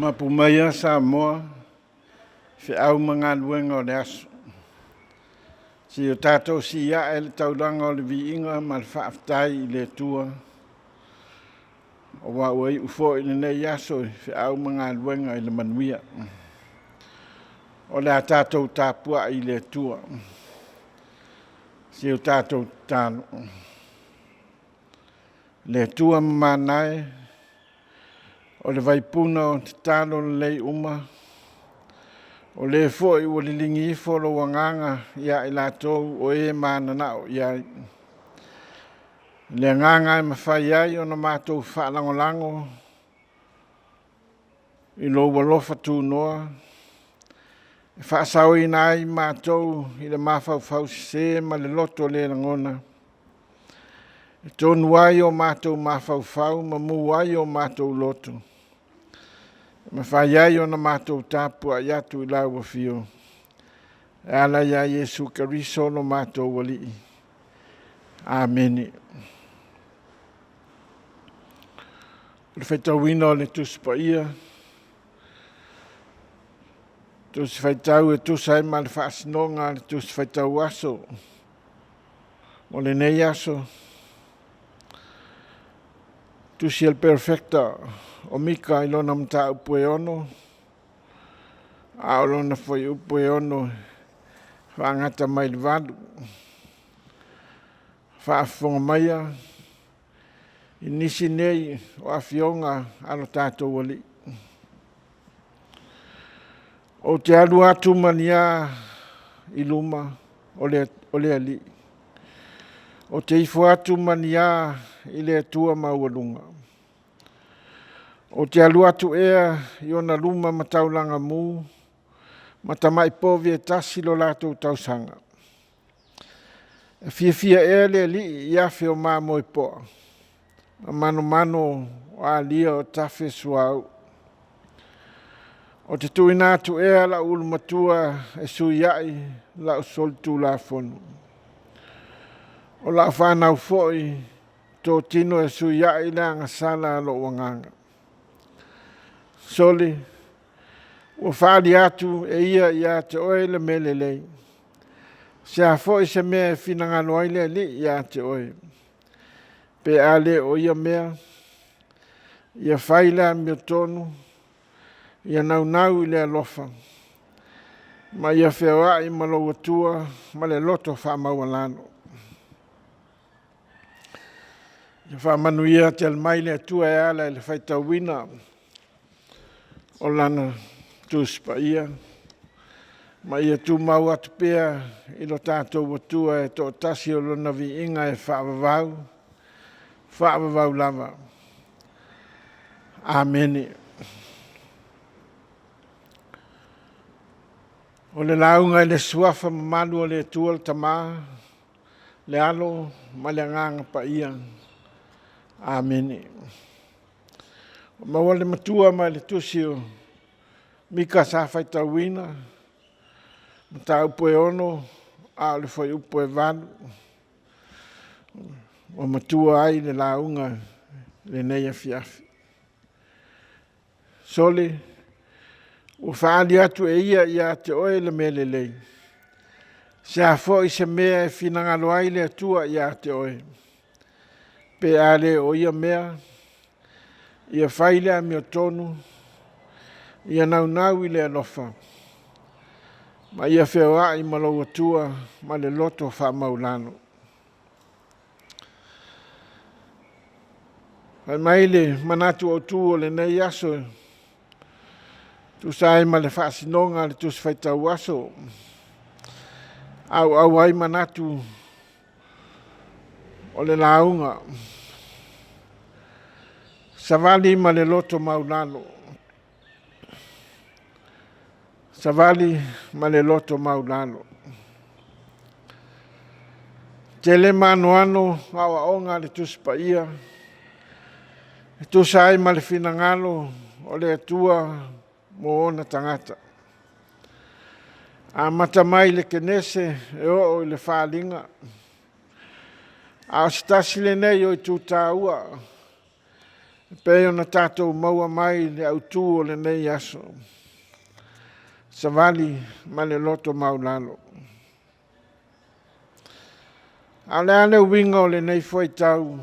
Mapumaya Samoa, fe au mga luenga o le aso. Si o tātou si ia e le tauranga o le viinga ma le whaaftai I le tua. O wa ui ufo I le nei aso fe au mga luenga I le manuia. O le a tātou tāpua I le tua. Si o tātou tāno. Le tua mamanae. O le vaipuna o te tāno le lei uma. O le foi o le lingi folo wanganga ia I lātou o e mānanao ia. Le nganga I mawhai ai o na mātou whaalangolango. I lo walofa tūnoa. Whaasau I nai mātou I le mawhau se ma le loto le langona. I tonu ai o mātou mawhau ma mu ai o mātou loto. Mawhai ai o na mātou tāpua I atu I lau wa fio. E ala ia Yesu Kariso no mātou wali. Ameni. Le whaitau wina o le tuspa ia. Tus whaitau e tusai ma le whaasinonga le tus whaitau aso. O le nei aso. Tusi el perfecta. O mika I lona mta upue ono. A o lona foi upue ono. Whaangata mai le vadu. Whaafonga maia. I nisi nei o Afionga alo tātou wali. O te alu atu mania I luma o le ali. O te ifo atu mania I le tua maualunga. O te alu atu ea I ona luma mataulanga mu. Matamai povi e tasi lo lātou tausanga. E fia ea le li I afe o māmo I poa. Mano o alia o tafe suau. O te tuina atu ea la ulu matua e sui ai la o soltu la fonu. O la whanau foi tō tino e sui ai la ngasala lo wanganga. Soli, o whaali atu e ia te oe le mele lei. Se a foi se mea finangalo ai le li ia te oe. Pe ale o ia mea, ia whaila mio tonu, ia nau I le alofa. Ma ia whewai ma lo watua, ma le loto whamaualano. Ia whamanuia te almai le atua e ala le whaitawina. O lana tuspa ia. Ma ia tu mau atu pea I lo tātou watua e tō tasi o lona vi inga e whaavavau. Whaavavau lava. Ameni. O le launga le suafa mamalu o le tua le tamā. Le alo ma le nganga pa ia. Ameni. O maua le matua ma le tusio. Mika sa whaitawina. Mata upoe ono. A le whai upoe vanu. O matua ai le launga. Le nei Afiafi. Soli. O whaali atu e ia te oe le mele lei. Se a fo I se mea e finangalo ai le atua ia te oe. Pe ale o ia mea. Ia whaile a mio tonu. Ia nau I le alofa. Ma ia whewaa I malo atua ma le loto wha maulano. Pai maile manatu o tu o le nei aso. Tu sai ma le whaasinonga le tus whaitau aso. Au ai manatu o le launga. Savali ma le loto maulano. Savali ma le loto maulano. Te le manuano awa onga le tuspa ia. Tu sai ma le finangalo o le atua mo ona tangata. A matamai le kenese e o le whalinga. A stasi le nei o I tūtāua. Pe ona tātou maua mai le autu o le nei aso. Savali ma le loto maulalo. Ale winga o le nei foi tau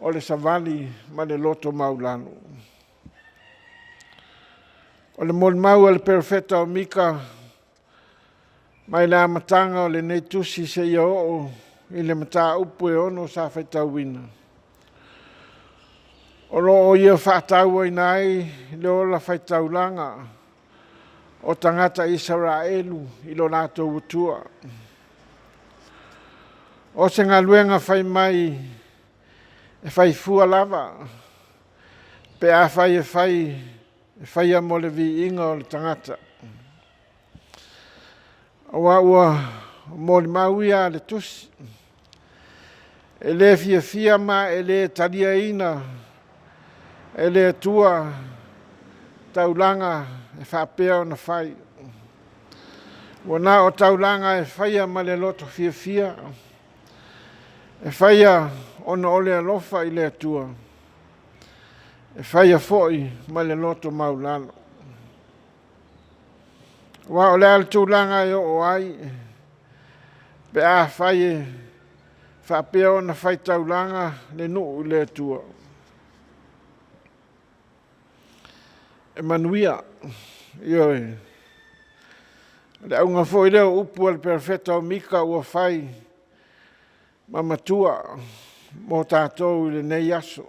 o le savali ma le loto maulalo. O le mol mau le perfeta o mika mai la matanga o le nei tusi se ia o i le mata upu e ono sa fai tau wina. O lo ia whaatau ai nai le ola fai tau langa o tangata Israelu i lo nato utua. O se ngā luenga fai mai e fai fua lava pe a fai fai a mo le vi inga o le tangata. O ua mo le mauia le tusi. E le fia ma e le talia ina e le tua taulanga e whapea o na whai. Wana o taulanga e whaia ma le loto fia. E whaia o na ole alofa i le tua. E whaia foi ma le loto maulano. Wa o le al taulanga e o ai pe a whaie whapea o na whai taulanga le nuu i le tua. E manuia, ioi. Le aunga foi leo upu al perfeta o mika ua whai mamatua mo tātou le nei aso.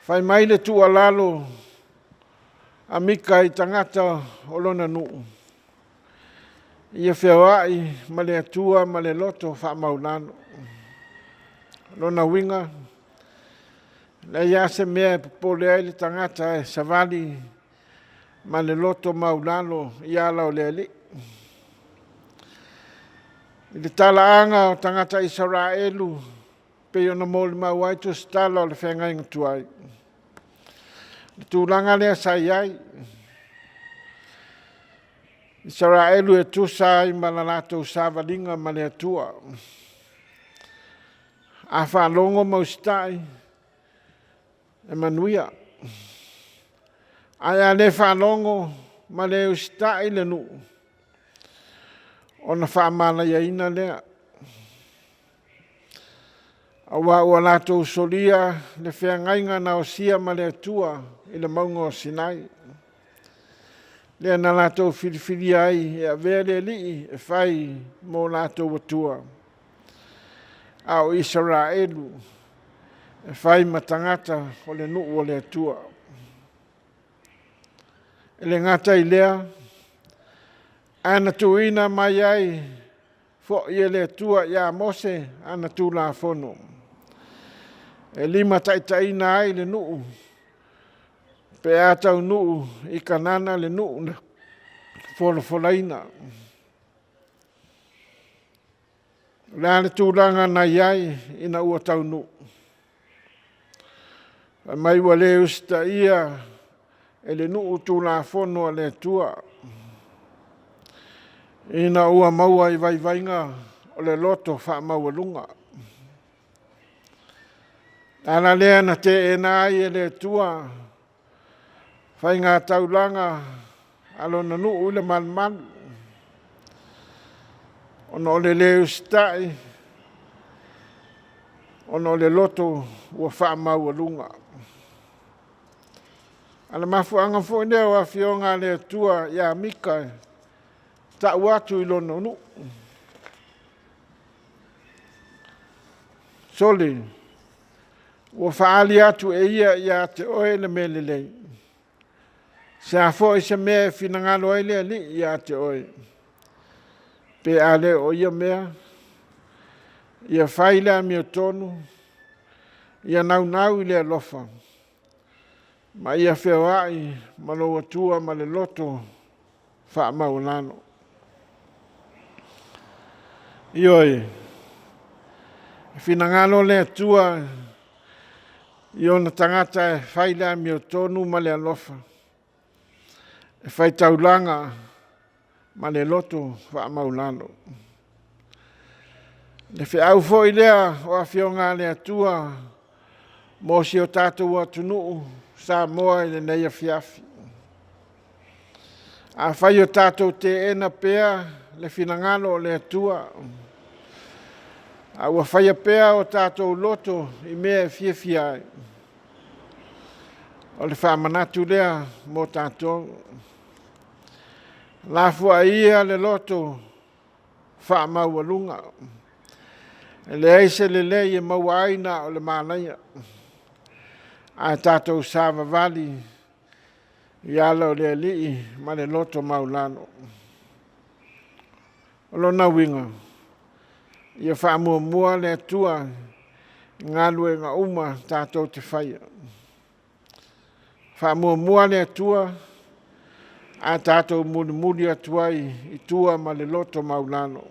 Whai mai le tua lalo a mika i tangata o lona nuu. Ia whiawai ma le atua ma le loto wha maulano. Lona winga. Le ia se mea pole ai le tangata e savali ma le loto maulano i ala o le ali. I le talaanga o tangata Israelu pe ona mole mauai tu stala o le whenga inga tuai. Le tūlanga lea sai ai. Israelu e tusai ma la lato savalinga ma le atua. A whalongo maustai. E manuia. Aia le whanongo ma le ustai le nu. O na whamana ia ina lea. Awa ua lato usolia le whiangainga na o sia ma le atua i le maunga o Sinai. Lea na lato whiriwhiri ai e a vele li e whai mo lato watua. Au Israelu. E whai matangata o le nuu o le atua. E le ngata i lea, ana tuina mai ai, fo i le atua ia mose, ana tu la fono. E lima taitaina ai le nuu, pe atau nuu i kanana le nuu na folofolaina. Lea le tūlanga na iai ina ua tau nuu. Mai wale usta ia e le nuu tu la fono le tua. Ina ua maua i vaivainga o le loto wha maua lunga. Ana lea na te ena ai e le tua. Whai ngā taulanga alo na nuu le malman. Ono le le ustai. Ono le loto ua wha maua lunga. Ana mafuanga fo nea wa fionga le tua ya mika ta watu i lono nu. Soli, ua whaali atu e ia te oe le melelei. Se a fo i se mea finangalo e le li ia te oe. Pe ale o ia mea, ia whaile a mio tonu, ia nau i le alofa. Ma ia whiawai ma lo atua ma le loto wha maulano. Ioi, finangalo le atua i ona tangata e whaila mi o tonu ma le alofa. E whai taulanga ma le loto wha maulano. Le whiau fo i lea o a whionga le atua Mo si o tātou atunu Samoa i nei Afiafi. A whai o tātou te ena pea le finangalo o le atua. A ua whai a pea o tātou loto i mea fiafia. O le whamanatu lea mo tātou. Lafua ia le loto whaamaua lunga. Le aise le lei e mauaina o le mānaia. A tātou sāwa vali i ala o le alii ma le loto maulano. O lona winga, ia whaamua le atua ngā lue ngā uma tātou te whaia. Whaamua le atua a tātou muni atuai i tua ma le loto maulano.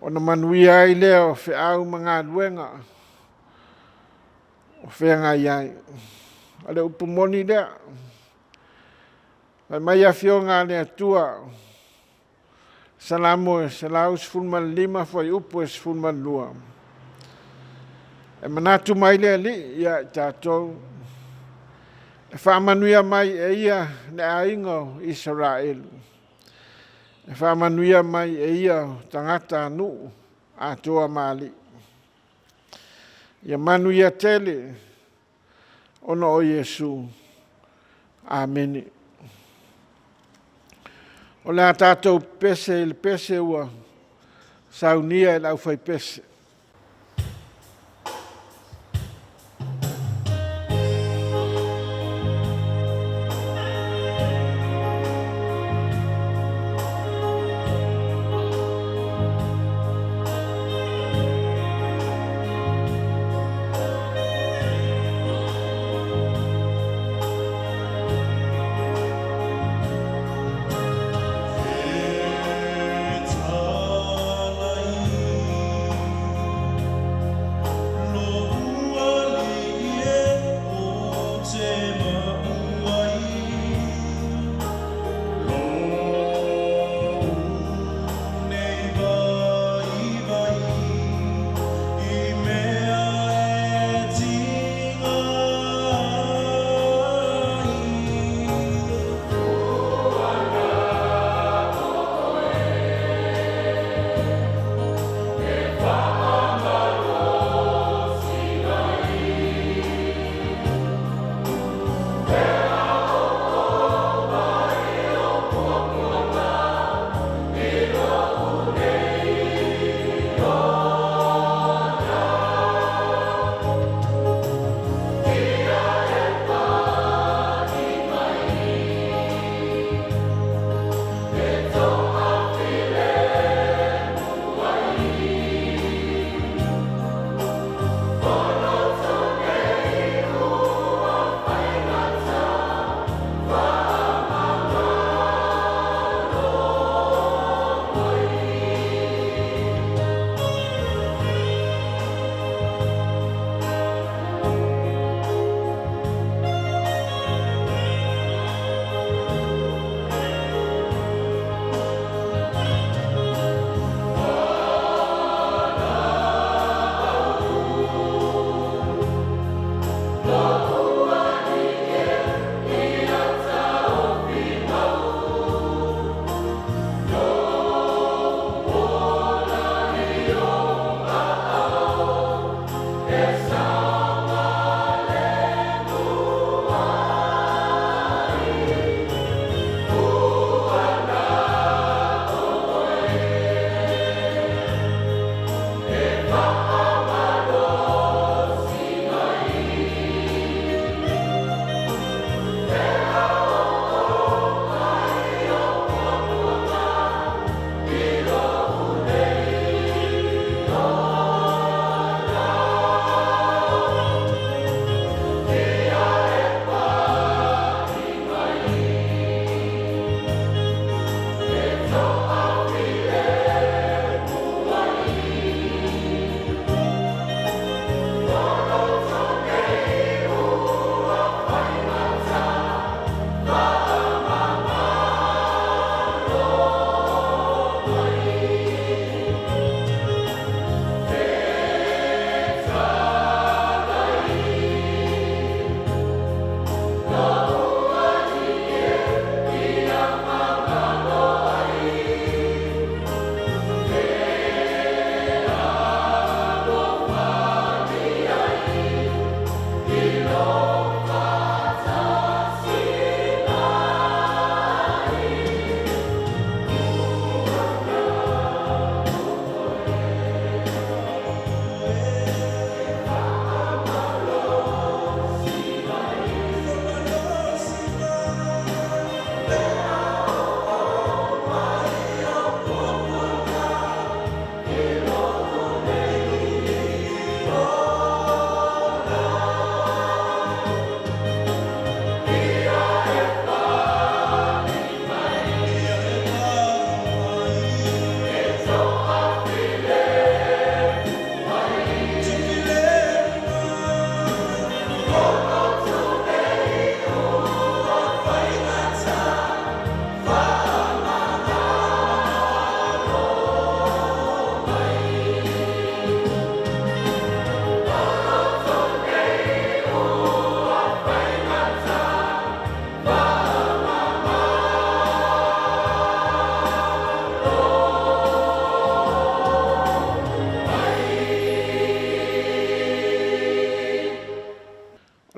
O na manuia ai leo whi au ma ngā luenga o whenga iai. Ale upumoni lea. Mai a whionga le atua. Salamo e salau sifulman lima fwai upu e sifulman lua. E manatu mai lea li ia tātou. E whaamanuia mai e ia ne aingo Israel. E whaamanuia mai e ia tangata anu a toa mali. Ia manuia tele ono o Yesu. Amen. O le tātou pese il pese ua saunia e lau fai pese.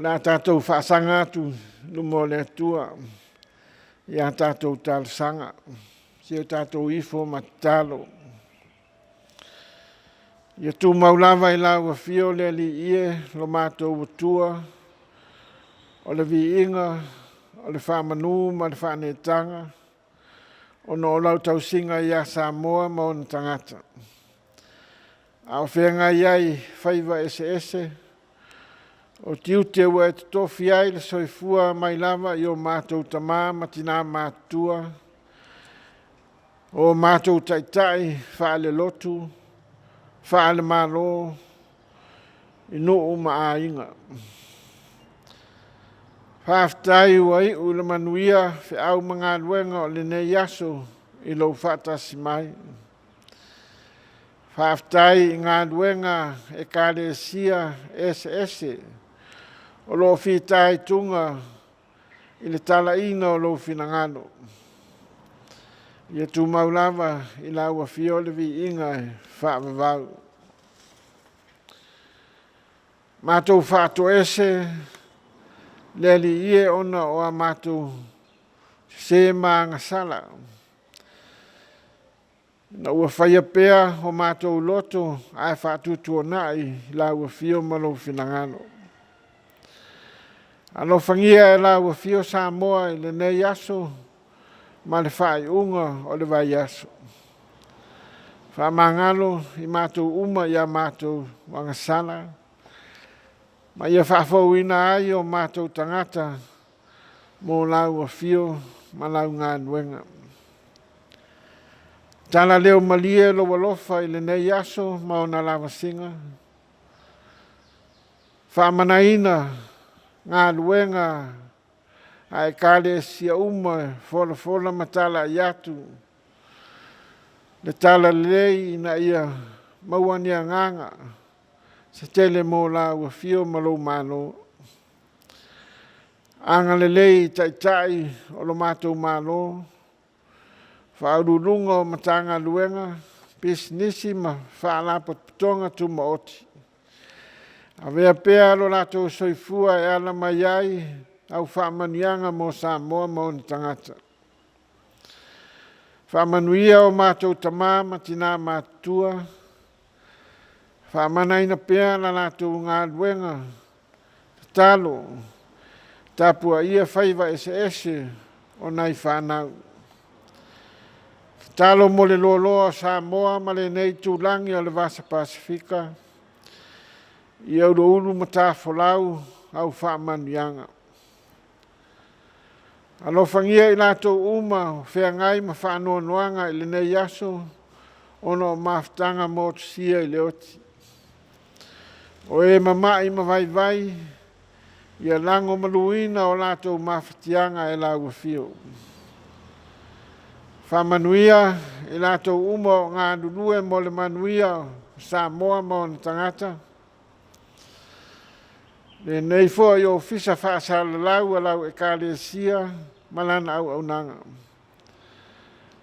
la tātou whaasanga atu lumo le tua. Ia tātou tālasanga. Sio tātou ifo matalo. Ia tū maulava I lau fio le li ie lo mātou watua. O le vi inga, o le whamanu, ma le whanetanga. O no lau tau singa ia Samoa ma o na tangata. Au whenga iai whaiva ese. O tiu te ua e te Tofi ai le soifua mai lava I o mātou tamā matina mātua. O mātou taitai whaale lotu, whaale malo, I nuu maa inga. Whaaftai ua I ule manuia whi au mga luenga o le nei aso I lau whaatasi mai. Whaaftai I ngā luenga e kāre sia ese. O lo whitai tunga I le tala ina o lo whinangano. Ia tu maulava I la ua fiole vi inga e whaavavau. Mātou whaato ese, leli ie ona o a mātou se maanga sala. Na ua whaia pea o mātou loto ai whaatutua nai la ua fio malo whinangano. Ano whangia e la ua fio Samoa I le nei aso, ma le whai unga o le vai aso. Whamangalo I mātou uma I a mātou wangasala. Ma ia whaafau ina ai o mātou tangata mō la ua fio ma lau ngā nuenga. Tala leo malie lo walofa I le nei aso ma o na lava singa. Whamanaina ngā luenga ai kāle sia uma fola matala I atu. Le tala lei ina ia mauania nganga se tele mō la ua fio malo mano. Anga le lei taitai o lo mātou mano. Whaururunga o matanga luenga, pisnisi ma whaalapa putonga tu maoti. A vea pea lo lato soifua e ala mai ai au whaamanianga mo Samoa mo ni tangata. Whaamanuia o mātou tamā matina mātua. Whaamanaina pea la lato ngā luenga. Talo, Tapuaiga whaiva ese o nai whanau. Talo mo le loloa Samoa ma le nei tūlangi o le Vasa Pasifika. I au do ulu mata folau au whaamanuianga. Alo whangia I lato uma whea ngai ma whaanoa noanga I le nei aso ono maftanga mo sia I le oti. O e mamai ma vai ia lango maluina o lato maftianga e la ua fio. Whamanuia I lato uma o ngā nulue mo le manuia Samoa mo na tangata. Le nei fo I o fisa whaasala lau a lau e kāre sia malana au nanga.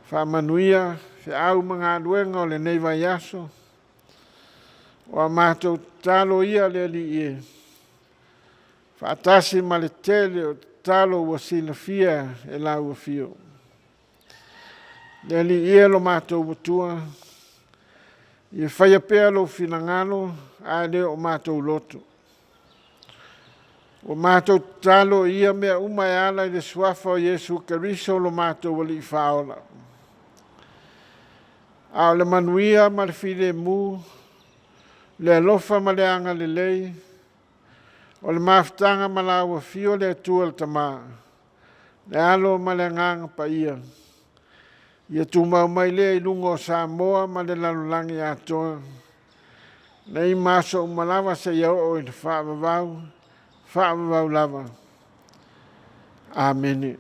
Whamanuia whi au mga luenga o le nei vai aso. O a mātou talo ia le li ie. Whaatasi ma le tele o talo ua silafia e la ua fio. Le li ie lo mātou watua. I whaia pea lo finangalo a le o mātou loto. O mātou talo ia mea umai ala I le suafa o Yesu Keriso lo mātou wali I whaola. A o le manuia ma le fide mu, le alofa ma le anga le lei, o le maftanga ma la ua fio le atua le tamā, le alo ma le nganga pa ia. Ia tūmau mai le I lungo Samoa ma le lalulangi atoa. Nei maso umalawa se iau o I whaavavau lava. Amen.